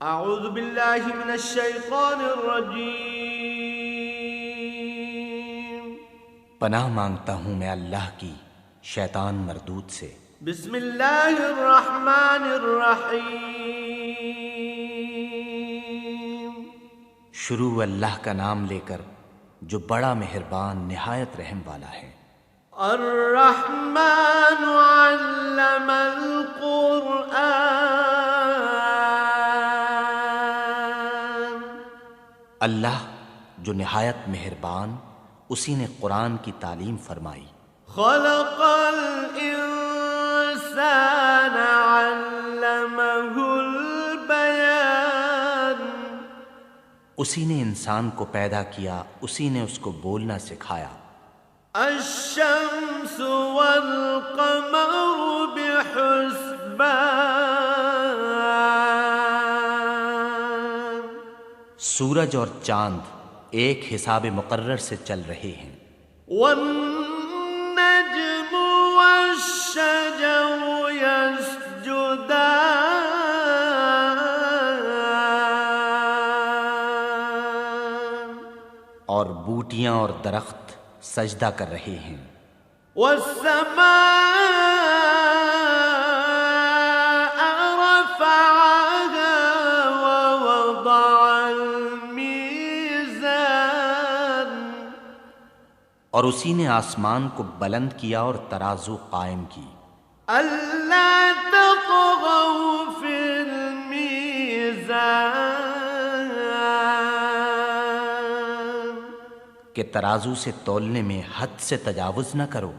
اعوذ باللہ من الشیطان الرجیم۔ پناہ مانگتا ہوں میں اللہ کی شیطان مردود سے۔ بسم اللہ الرحمن الرحیم۔ شروع اللہ کا نام لے کر جو بڑا مہربان نہایت رحم والا ہے۔ الرحمن علم القرآن۔ اللہ جو نہایت مہربان، اسی نے قرآن کی تعلیم فرمائی۔ خلق الانسان علمہ البیان۔ اسی نے انسان کو پیدا کیا، اسی نے اس کو بولنا سکھایا۔ الشمس والقمر بحسبان۔ سورج اور چاند ایک حساب مقرر سے چل رہے ہیں۔ والنجم والشجر يسجدان۔ اور بوٹیاں اور درخت سجدہ کر رہے ہیں۔ والسماء رفعها ووضع الميزان۔ اور اسی نے آسمان کو بلند کیا اور ترازو قائم کی۔ ألا تطغوا في الميزان۔ کہ ترازو سے تولنے میں حد سے تجاوز نہ کرو۔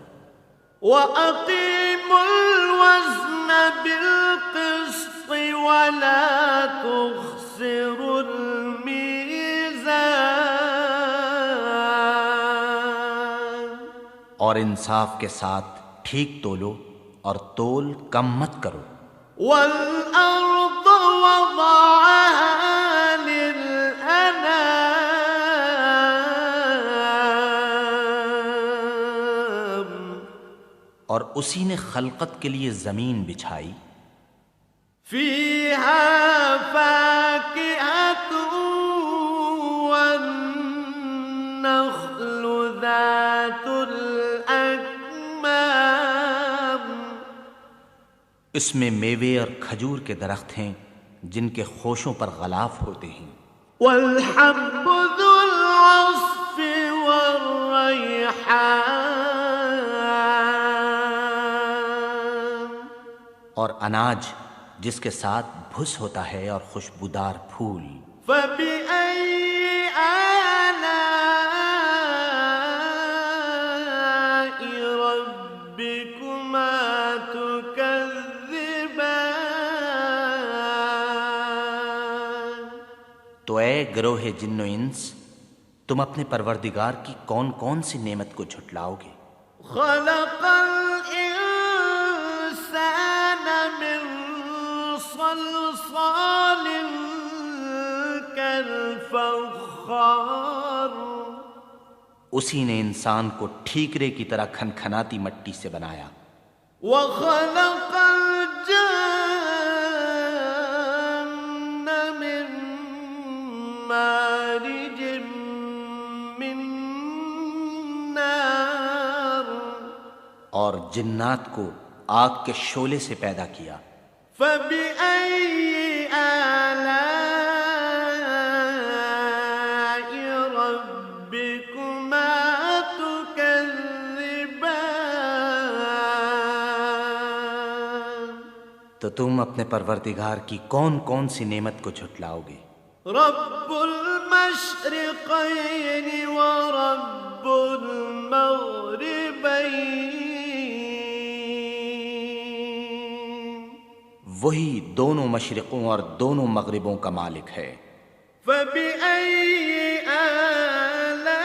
وَأَقِيمُوا الْوَزْنَ بِالْقِسْطِ وَلَا تُخْسِرُوا الْمِيزَانَ۔ اور انصاف کے ساتھ ٹھیک تولو اور تول کم مت کرو۔ وَالْأَرْضَ وَضَعَهَا لِلْأَنَامِ۔ اور اسی نے خلقت کے لیے زمین بچھائی۔ فِيهَا فَاكِهَةٌ وَالنَّخْلُ ذَاتُ الْأَكْمَامِ۔ اس میں میوے اور کھجور کے درخت ہیں جن کے خوشوں پر غلاف ہوتے ہیں۔ وَالْحَبُّ ذُو الْعَصْفِ وَالرَّيْحَانِ۔ اور اناج جس کے ساتھ بھس ہوتا ہے اور خوشبودار پھول۔ فَبِأَيِّ آلَاءِ رَبِّكُمَا تُكَذِّبَانِ۔ تو اے گروہ جن و انس، تم اپنے پروردگار کی کون کون سی نعمت کو جھٹلاؤ گے؟ خلق الانسان من صلصال كالفخار۔ اسی نے انسان کو ٹھیکرے کی طرح کھنکھناتی مٹی سے بنایا۔ وخلق الجن من مارج من نار۔ اور جنات کو آگ کے شعلے سے پیدا کیا۔ فبأي آلاء ربكما تكذبان۔ تو تم اپنے پروردگار کی کون کون سی نعمت کو جھٹلاؤ گے؟ رب المشرقين ورب المغربين۔ وہی دونوں مشرقوں اور دونوں مغربوں کا مالک ہے۔ فبأي آلاء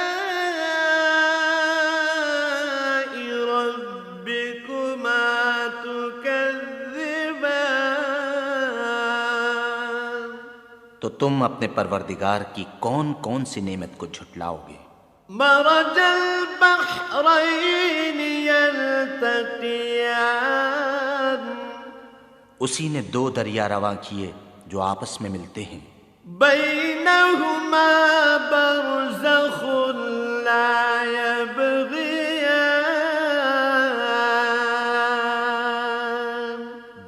ربكما تكذبان۔ تو تم اپنے پروردگار کی کون کون سی نعمت کو جھٹلاؤ گے؟ مرج البحرين يلتقيان۔ اسی نے دو دریا رواں کیے جو آپس میں ملتے ہیں. بینہما برزخ لا یبغیان،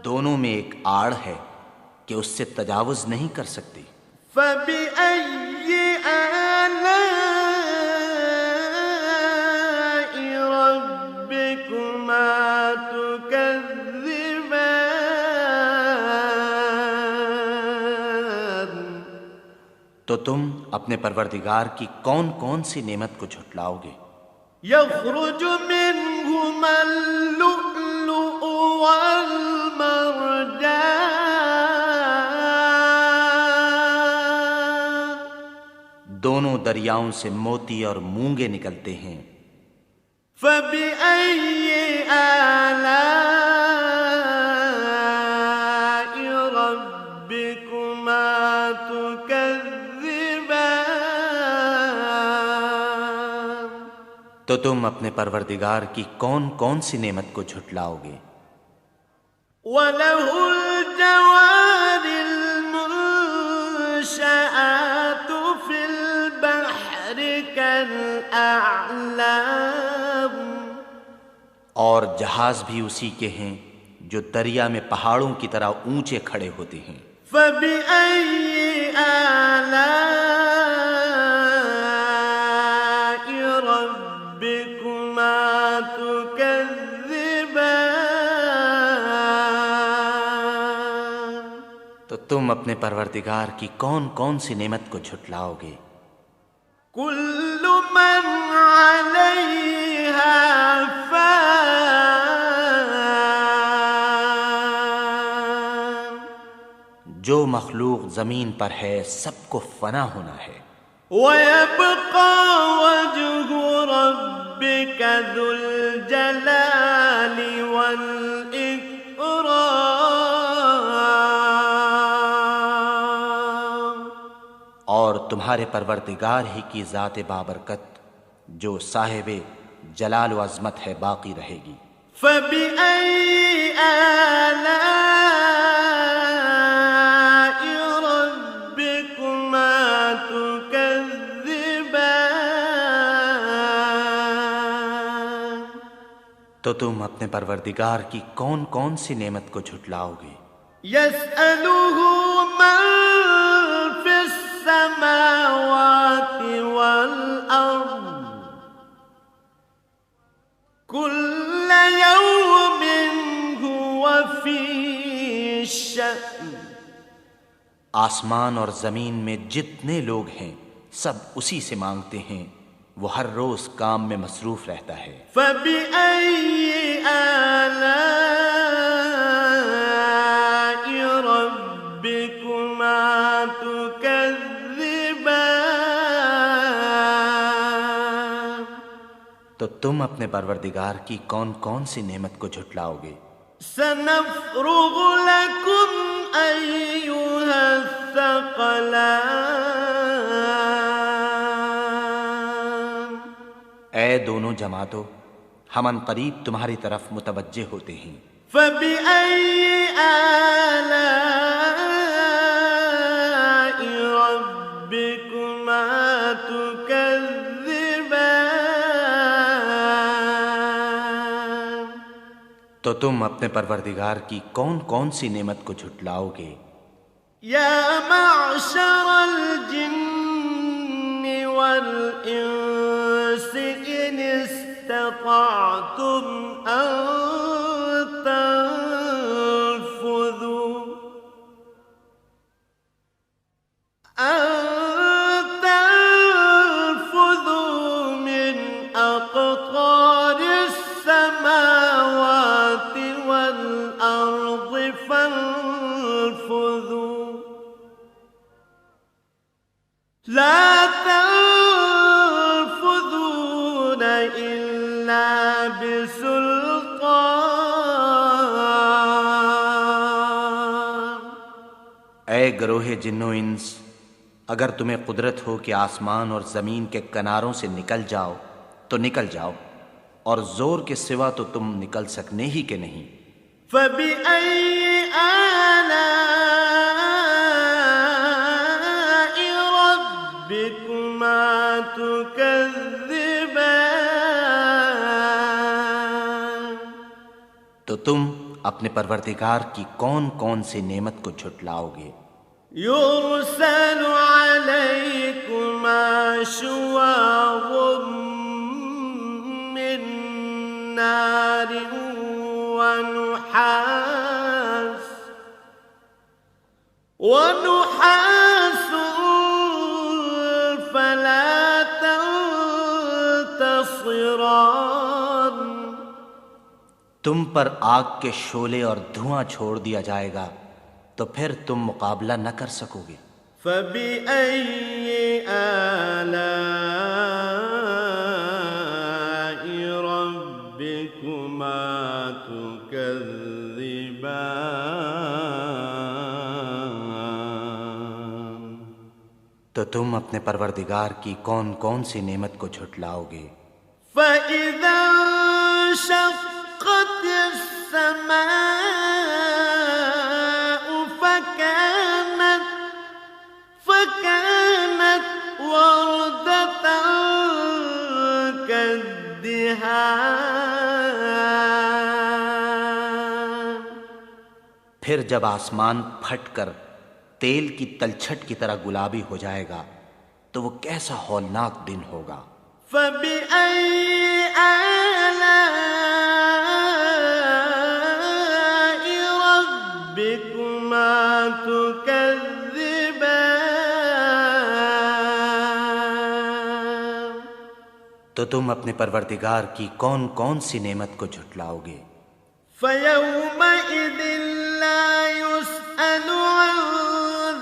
دونوں میں ایک آڑ ہے کہ اس سے تجاوز نہیں کر سکتی. فبأي آلاء ربكما تكذبان، تو تم اپنے پروردگار کی کون کون سی نعمت کو جھٹلاؤ گے؟ يخرج منهما اللؤلؤ والمرجان، دونوں دریاؤں سے موتی اور مونگے نکلتے ہیں. فبأي آلاء ربكما تكذبان، تو تم اپنے پروردگار کی کون کون سی نعمت کو جھٹلاؤ گے؟ وله الجوار المنشآت في البحر كالأعلام، اور جہاز بھی اسی کے ہیں جو دریا میں پہاڑوں کی طرح اونچے کھڑے ہوتے ہیں. فبأي آلاء ربكما تكذبان، تو تم اپنے پروردگار کی کون کون سی نعمت کو جھٹلاؤ گے؟ كل من عليها فان، جو مخلوق زمین پر ہے سب کو فنا ہونا ہے. ويبقى وجه ربك ذو الجلال والإكرام، اور تمہارے پروردگار ہی کی ذات بابرکت جو صاحب جلال و عظمت ہے باقی رہے گی. فبأي آلاء ربكما تكذبان، تو تم اپنے پروردگار کی کون کون سی نعمت کو جھٹلاؤ گے؟ يسأله من في السماوات والأرض كل يوم هو في شأن، آسمان اور زمین میں جتنے لوگ ہیں سب اسی سے مانگتے ہیں، وہ ہر روز کام میں مصروف رہتا ہے. فبأي آلاء ربكما تكذبان، تو تم اپنے پروردگار کی کون کون سی نعمت کو جھٹلاؤ گے؟ سنفرغ لكم أيها الثقلان، اے دونوں جماعتوں، ہم ان قریب تمہاری طرف متوجہ ہوتے ہیں. فبأي آلاء ربكما تكذبان، تو تم اپنے پروردگار کی کون کون سی نعمت کو جھٹلاؤ گے؟ يا معشر الجن والإنس إن استطعتم أن تنفذوا من أقطار السماوات والأرض فانفذوا، لا تنفذون إلا بسلطان. اے گروہ جن و انس، اگر تمہیں قدرت ہو کہ آسمان اور زمین کے کناروں سے نکل جاؤ تو نکل جاؤ، اور زور کے سوا تو تم نکل سکنے ہی کہ نہیں. فبأي آلاء تكذبان تو تم اپنے پروردگار کی کون کون سی نعمت کو جھٹلاؤ گے؟ يرسل عليكما شواظ من نار ونحاس فلا تنتصران تم پر آگ کے شعلے اور دھواں چھوڑ دیا جائے گا تو پھر تم مقابلہ نہ کر سکو گے۔ فبأي آلاء ربكما تكذبان تو تم اپنے پروردگار کی کون کون سی نعمت کو جھٹلاؤ گے؟ فإذا انشقت السماء فكانت وردة كالدهان پھر جب آسمان پھٹ کر تیل کی تلچھٹ کی طرح گلابی ہو جائے گا تو وہ کیسا ہولناک دن ہوگا۔ فبأي آلاء ربكما تكذبان تو تم اپنے پروردگار کی کون کون سی نعمت کو جھٹلاؤ گے؟ فيومئذ لا يسأل عن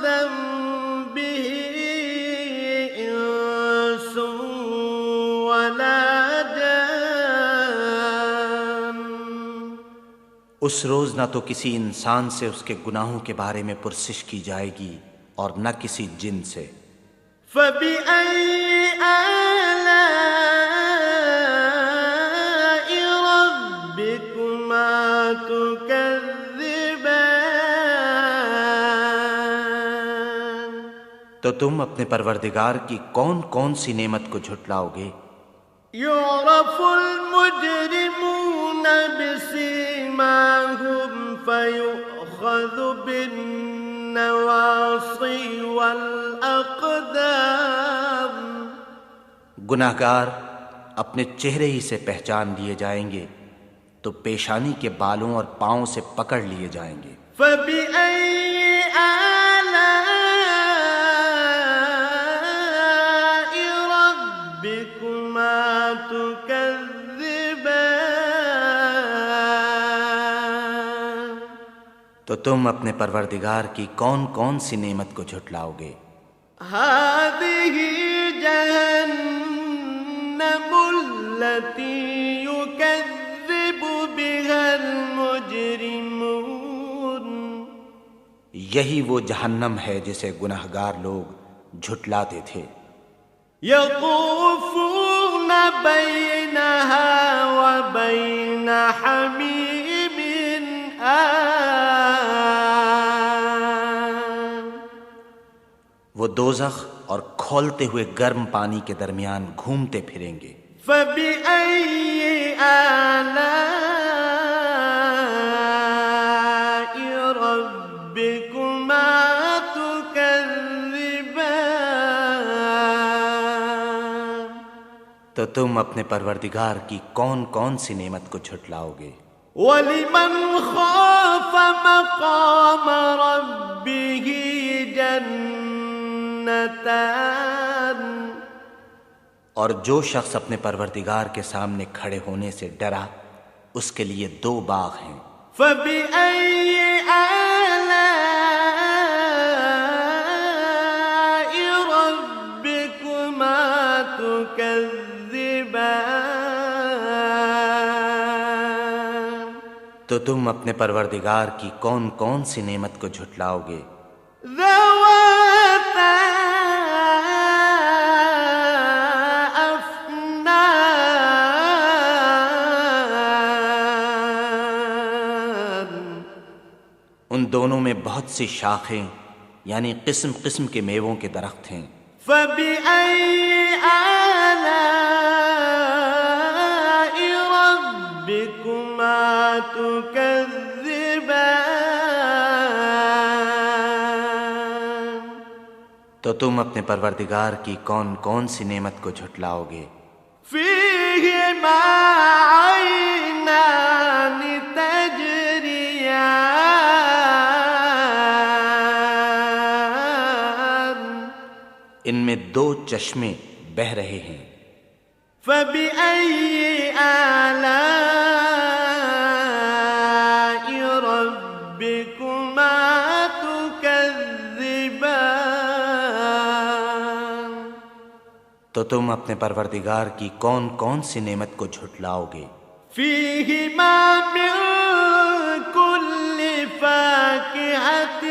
ذنبه إنس ولا جان اس روز نہ تو کسی انسان سے اس کے گناہوں کے بارے میں پرسش کی جائے گی اور نہ کسی جن سے۔ فبأي آلاء ربكما تكذبان تو تم اپنے پروردگار کی کون کون سی نعمت کو جھٹلاؤ گے؟ يعرف المجرمون بسيماهم فيؤخذ بالنواصي والأقدام گناہگار اپنے چہرے ہی سے پہچان لیے جائیں گے تو پیشانی کے بالوں اور پاؤں سے پکڑ لیے جائیں گے۔ فبأي آلاء ربكما تكذبان تو تم اپنے پروردگار کی کون کون سی نعمت کو جھٹلاؤ گے؟ هذه جهنم التي يكذب بها المجرمون یہی وہ جہنم ہے جسے گناہگار لوگ جھٹلاتے تھے۔ يطوفون بينها وبين حميم آن وہ دوزخ اور کھولتے ہوئے گرم پانی کے درمیان گھومتے پھریں گے۔ فبأي آلاء ربكما تكذبان تو تم اپنے پروردگار کی کون کون سی نعمت کو جھٹلاؤ گے؟ وَلِمَنْ خَافَ مَقَامَ رَبِّهِ جَنَّتَانِ اور جو شخص اپنے پروردگار کے سامنے کھڑے ہونے سے ڈرا اس کے لیے دو باغ ہیں۔ فَبِأَيِّ آلَاءِ رَبِّكُمَا تُكَذِّبَانِ تو تم اپنے پروردگار کی کون کون سی نعمت کو جھٹلاؤ گے؟ ذَوَاتَا ان دونوں میں بہت سی شاخیں یعنی قسم قسم کے میووں کے درخت ہیں۔ فبأي آلاء ربكما تكذبان؟ تو تم اپنے پروردگار کی کون کون سی نعمت کو جھٹلاؤ گے؟ فيهما عينان تجريان ان میں دو چشمے بہ رہے ہیں۔ فبأي آلاء ربكما تكذبان؟ تو تم اپنے پروردگار کی کون کون سی نعمت کو جھٹلاؤ گے؟ فيهما من كل فاكهة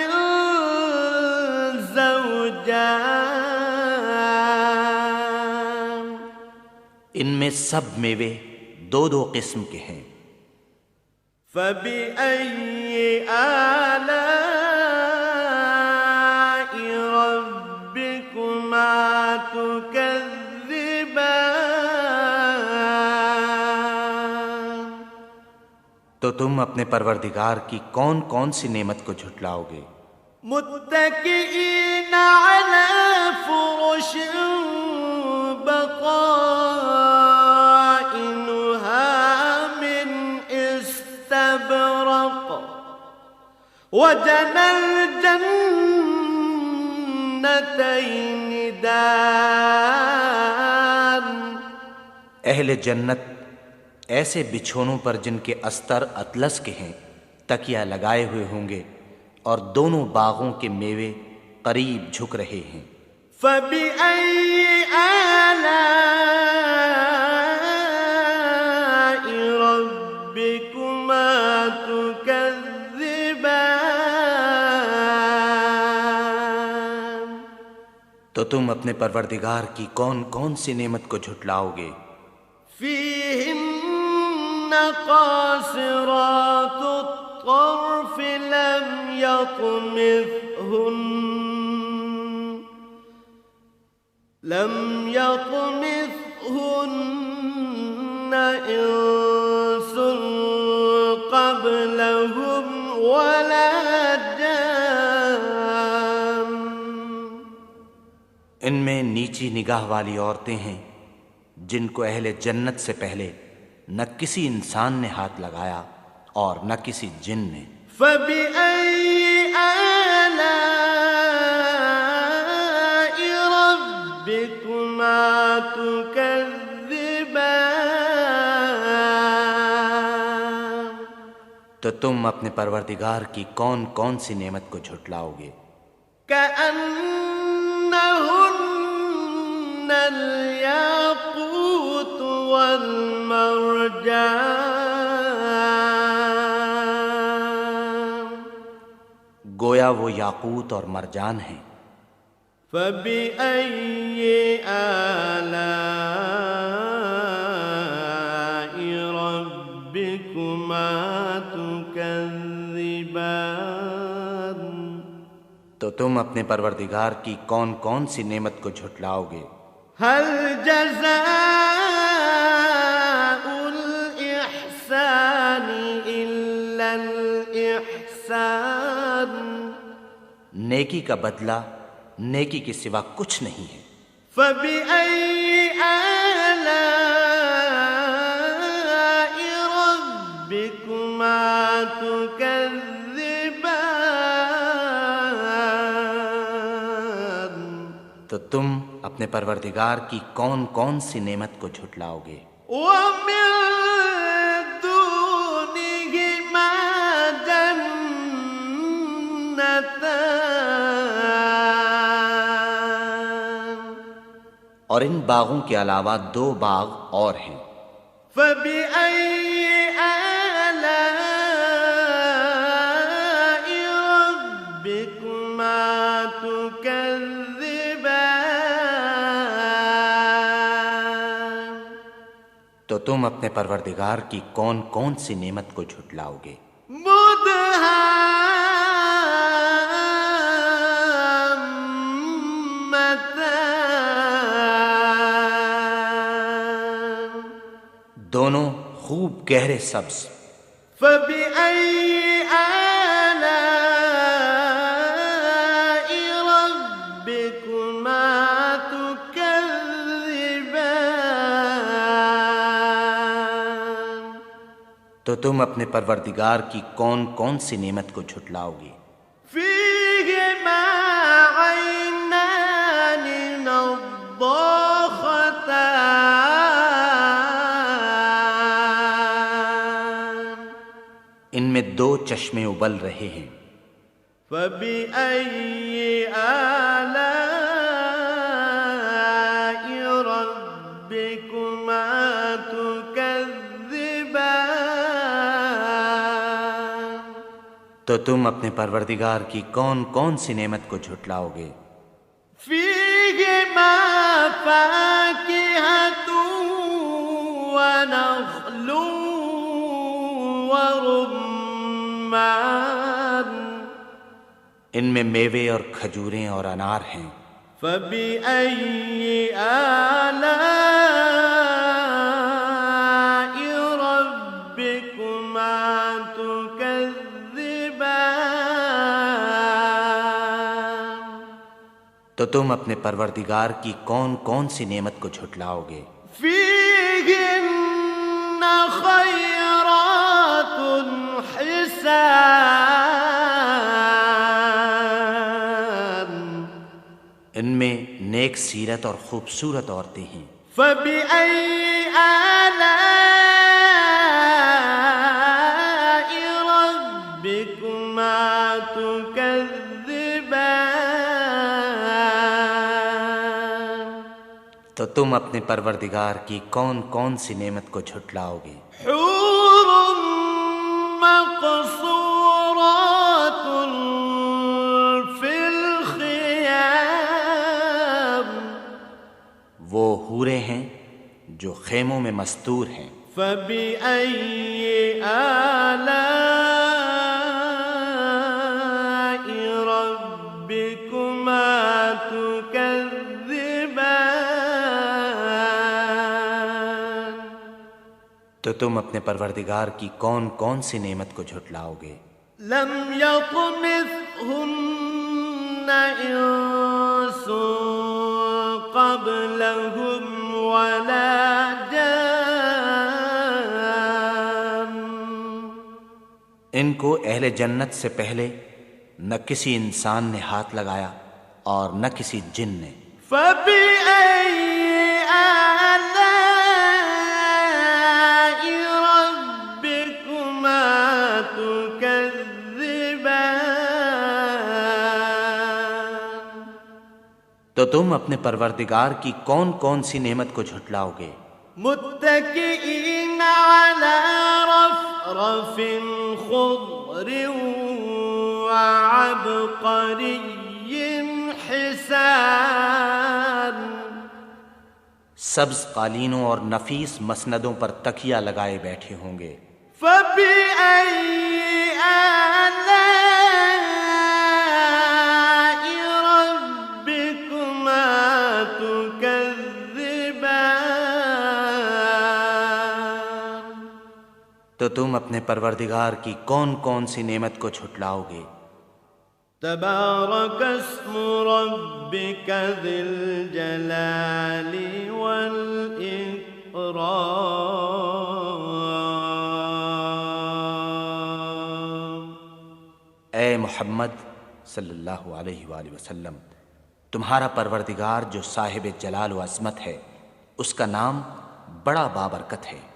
زوجان ان میں سب میوے دو دو قسم کے ہیں۔ فبأي آلاء ربكما تكذبان؟ تو تم اپنے پروردگار کی کون کون سی نعمت کو جھٹلاؤ گے؟ متكئين على فرش بطائنها من استبرق وجنى الجنتين دان؟ اہل جنت ایسے بچھونوں پر جن کے استر اطلس کے ہیں تکیہ لگائے ہوئے ہوں گے، اور دونوں باغوں کے میوے قریب جھک رہے ہیں۔ فبأي آلاء ربكما تكذبان؟ تو تم اپنے پروردگار کی کون کون سی نعمت کو جھٹلاؤ گے؟ فيهن قاصرات الطرف لم يطمثهن إنس قبلهم ولا جان؟ ان میں نیچی نگاہ والی عورتیں ہیں جن کو اہل جنت سے پہلے نہ کسی انسان نے ہاتھ لگایا اور نہ کسی جن نے۔ فبأي آلاء ربكما تكذبان؟ تو تم اپنے پروردگار کی کون کون سی نعمت کو جھٹلاؤ گے؟ كأنهن الياقوت والمرجان؟ گویا وہ یاقوت اور مرجان ہیں۔ فبأي آلاء ربكما تكذبان؟ تو تم اپنے پروردگار کی کون کون سی نعمت کو جھٹلاؤ گے؟ هل جزاء الإحسان إلا الإحسان؟ نیکی کا بدلہ نیکی کے سوا کچھ نہیں ہے۔ فبأي آلاء ربكما تكذبان؟ تو تم اپنے پروردگار کی کون کون سی نعمت کو جھٹلاؤ گے؟ ومن دونهما جنتان؟ اور ان باغوں کے علاوہ دو باغ اور ہیں۔ فبأي آلاء ربكما تكذبان؟ تو تم اپنے پروردگار کی کون کون سی نعمت کو جھٹلاؤ گے؟ مدهامتان؟ دونوں خوب گہرے سبز۔ فبأي آلاء ربكما تكذبان؟ تو تم اپنے پروردگار کی کون کون سی نعمت کو جھٹلاؤ گے؟ فيهما عينان نضاختان، ان میں دو چشمے ابل رہے ہیں۔ فبأي آلاء ربكما تكذبان؟ تو تم اپنے پروردگار کی کون کون سی نعمت کو جھٹلاؤ گے؟ فيهما فاكهة ونخل ورمان، ان میں میوے اور کھجوریں اور انار ہیں۔ فبأي آلاء ربكما تكذبان؟ تو تم اپنے پروردگار کی کون کون سی نعمت کو جھٹلاؤ گے؟ فيهن خيرات حسان، ان میں نیک سیرت اور خوبصورت عورتیں ہیں۔ فبأي آلاء ربكما تكذبان؟ تو تم اپنے پروردگار کی کون کون سی نعمت کو جھٹلاؤ گے؟ حور مقصورات في الخيام، وہ حوریں ہیں جو خیموں میں مستور ہیں۔ فبأي آلاء ربكما تكذبان؟ تو تم اپنے پروردگار کی کون کون سی نعمت کو جھٹلاؤ گے؟ لم يطمثهن إنس قبلهم ولا جان، ان کو اہل جنت سے پہلے نہ کسی انسان نے ہاتھ لگایا اور نہ کسی جن نے۔ فبأي آلاء ربكما تكذبان؟ تو تم اپنے پروردگار کی کون کون سی نعمت کو جھٹلاؤ گے؟ متكئين على رفرف خضر وعبقري حسان، سبز قالینوں اور نفیس مسندوں پر تکیہ لگائے بیٹھے ہوں گے۔ فبأي آلاء ربكما تكذبان؟ تو تم اپنے پروردگار کی کون کون سی نعمت کو جھٹلاؤ گے؟ تبارك اسم ربك ذي الجلال والإكرام۔ اے محمد صلی اللہ علیہ وآلہ وسلم، تمہارا پروردگار جو صاحب جلال و عظمت ہے، اس کا نام بڑا بابرکت ہے۔